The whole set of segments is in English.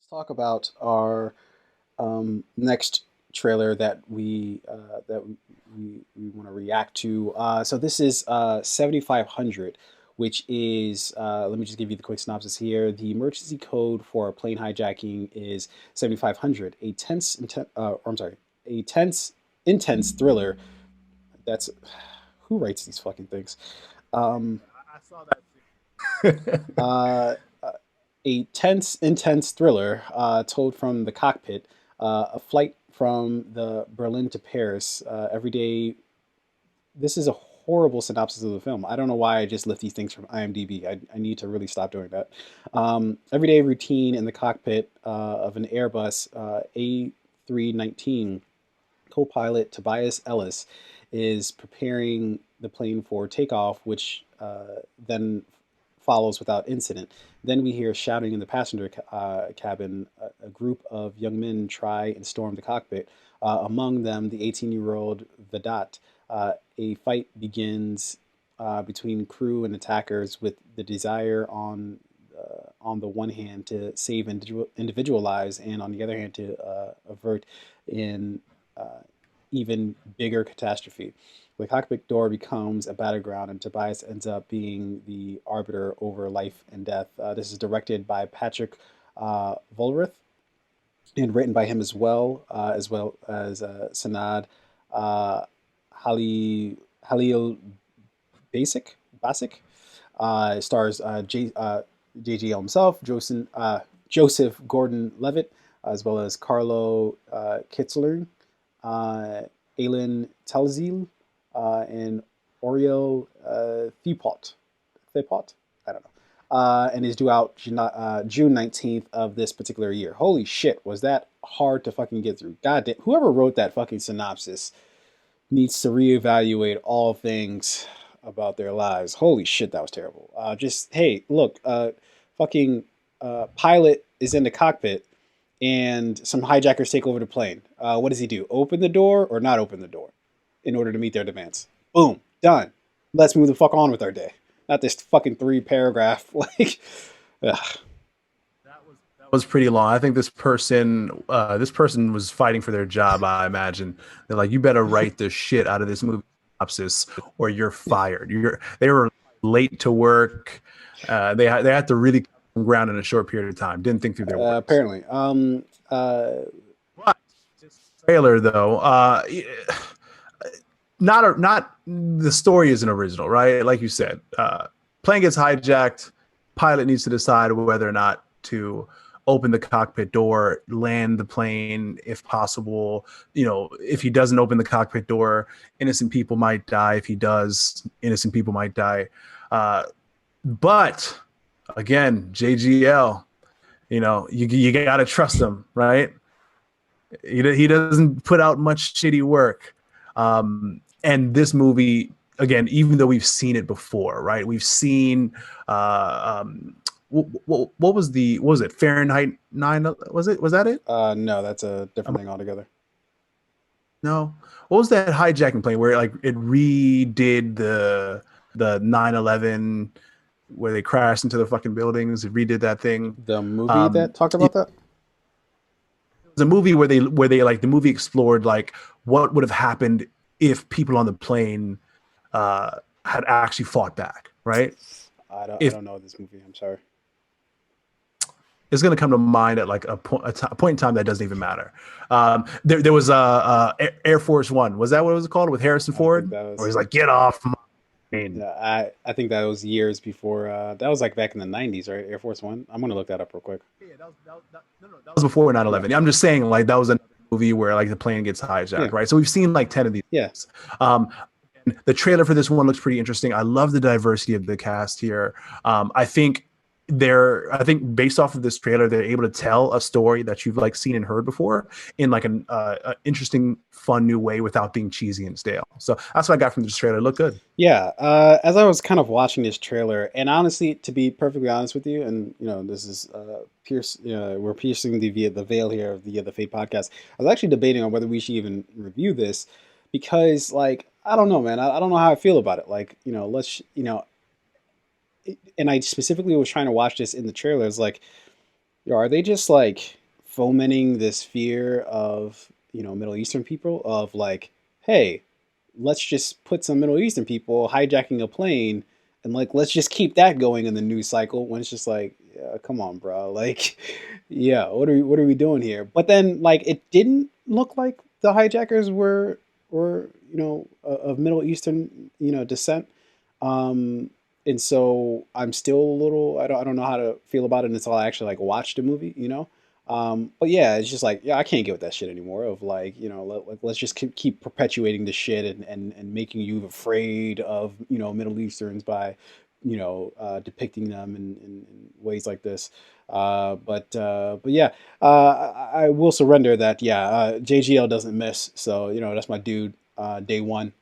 Let's talk about our next trailer that we want to react to. So this is 7500, which is let me just give you the quick synopsis here. The emergency code for a plane hijacking is 7500, a a tense, intense thriller. That's who writes these fucking things. Um, I saw that too. uh, a tense, intense thriller told from the cockpit, a flight from the Berlin to Paris. Every day, this is a horrible synopsis of the film. I don't know why I just lift these things from IMDb. I need to really stop doing that. Everyday routine in the cockpit of an Airbus A319. Co-pilot Tobias Ellis is preparing the plane for takeoff, which then follows without incident. Then we hear shouting in the passenger cabin. A group of young men try and storm the cockpit. Among them, the 18-year-old Vedat. A fight begins between crew and attackers, with the desire on the one hand to save individual lives, and on the other hand to avert an even bigger catastrophe. The cockpit door becomes a battleground, and Tobias ends up being the arbiter over life and death. This is directed by Patrick Vollrath and written by him as well as Sanad uh, Halil Basic. It stars JGL himself, Joseph Gordon-Levitt, as well as Carlo Kitzler, uh, Aylin Telzil, and Oriel Thepot. I don't know. And is due out June 19th of this particular year. Holy shit, was that hard to fucking get through? God damn, whoever wrote that fucking synopsis needs to reevaluate all things about their lives. Holy shit, that was terrible. Just, hey, look, fucking pilot is in the cockpit and some hijackers take over the plane. What does he do? Open the door or not open the door in order to meet their demands? Boom, done. Let's move the fuck on with our day. Not this fucking three paragraph like. Ugh. That was pretty long. I think this person was fighting for their job. I imagine they're like, you better write the shit out of this movie synopsis, or you're fired. They were late to work. They had to really come on ground in a short period of time. Didn't think through their words. Apparently, But this trailer though, not the story isn't original, right? Like you said, plane gets hijacked. Pilot needs to decide whether or not to open the cockpit door, land the plane if possible. If he doesn't open the cockpit door, innocent people might die. If he does, innocent people might die. But again, JGL, you got to trust him, right? He doesn't put out much shitty work. And this movie, again, even though we've seen it before, right? We've seen what was it? Fahrenheit 9? Was that it? no, that's a different thing altogether. No. What was that hijacking plane where it redid the 9/11 where they crashed into the fucking buildings? It redid that thing. The movie Um, that talked it about that. was a movie where they like the movie explored like what would have happened if people on the plane had actually fought back, right? I If don't know this movie. I'm sorry. it's going to come to mind at like a point in time that doesn't even matter. There was Air Force One. Was that what it was called with Harrison I think Ford? that Or was. he's like, get off my plane. Yeah, I think that was years before. That was like back in the '90s, right? Air Force One. I'm gonna look that up real quick. Yeah, that was before Yeah, 9/11. I'm just saying, like, that was a movie where like the plane gets yeah, hijacked, right? So we've seen like 10 of these yeah. things. Um, the trailer for this one looks pretty interesting. I love the diversity of the cast here. I think based off of this trailer, they're able to tell a story that you've like seen and heard before in like an interesting, fun new way without being cheesy and stale. So that's what I got from this trailer. Look good. Yeah, as I was kind of watching this trailer, and honestly, to be perfectly honest with you, and this is we're piercing the veil here of the Fate podcast. I was actually debating on whether we should even review this because, like, I don't know, man. I don't know how I feel about it. Like, and I specifically was trying to watch this in the trailer. It's like Yo, are they just like fomenting this fear of, Middle Eastern people of like, hey, let's just put some Middle Eastern people hijacking a plane and like let's just keep that going in the news cycle when it's just like, yeah, come on, bro. Like, yeah, what are we doing here? But then like it didn't look like the hijackers were, of Middle Eastern, descent. Um, and so I'm still a little I don't know how to feel about it until I actually like watch the movie. But yeah, it's just like, yeah, I can't get with that shit anymore of like, let's just keep perpetuating the shit and making you afraid of, Middle Easterns by, depicting them in ways like this. But yeah, I will surrender that, yeah, JGL doesn't miss. So, that's my dude, day one.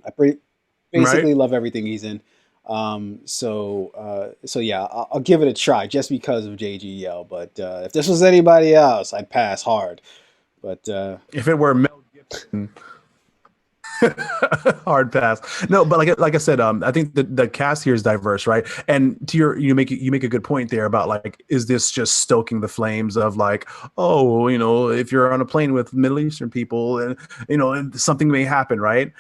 I Right? basically love everything he's in. So yeah, I'll give it a try just because of JGL. But if this was anybody else, I'd pass hard. But If it were Mel Gibson, hard pass. No, but like I said, I think the cast here is diverse, right? And to you make a good point there about like, is this just stoking the flames of like, oh, if you're on a plane with Middle Eastern people and and something may happen, right?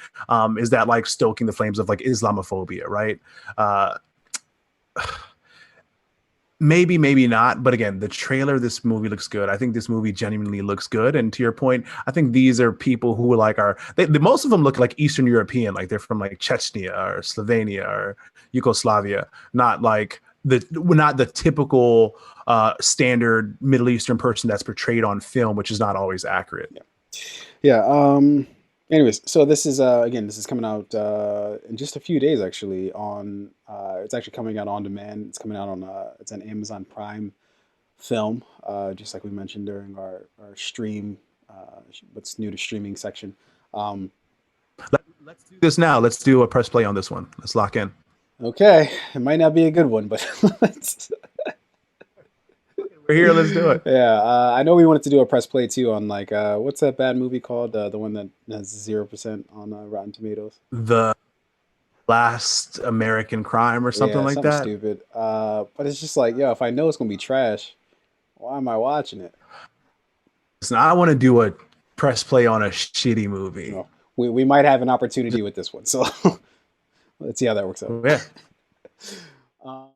Is that like stoking the flames of like Islamophobia, right? Uh, Maybe, maybe not. But again, the trailer of this movie looks good. I think this movie genuinely looks good. And to your point, I think these are people who like most of them look like Eastern European, like they're from like Chechnya or Slovenia or Yugoslavia, not like not the typical standard Middle Eastern person that's portrayed on film, which is not always accurate. yeah, yeah. Anyways, so this is again, this is coming out in just a few days actually. It's actually coming out on demand. It's coming out on it's an Amazon Prime film, just like we mentioned during our stream, what's new to streaming section. Um, Let's do this now. Let's do a press play on this one. Let's lock in. okay, it might not be a good one, but let's, We're here. Let's do it. yeah, I know we wanted to do a press play too on like what's that bad movie called? The one that has 0% on Rotten Tomatoes. The Last American Crime or something Yeah, like something that. stupid. But it's just like, yo, if I know it's gonna be trash, why am I watching it? Listen, I want to do a press play on a shitty movie. We might have an opportunity with this one, so let's see how that works out. Yeah.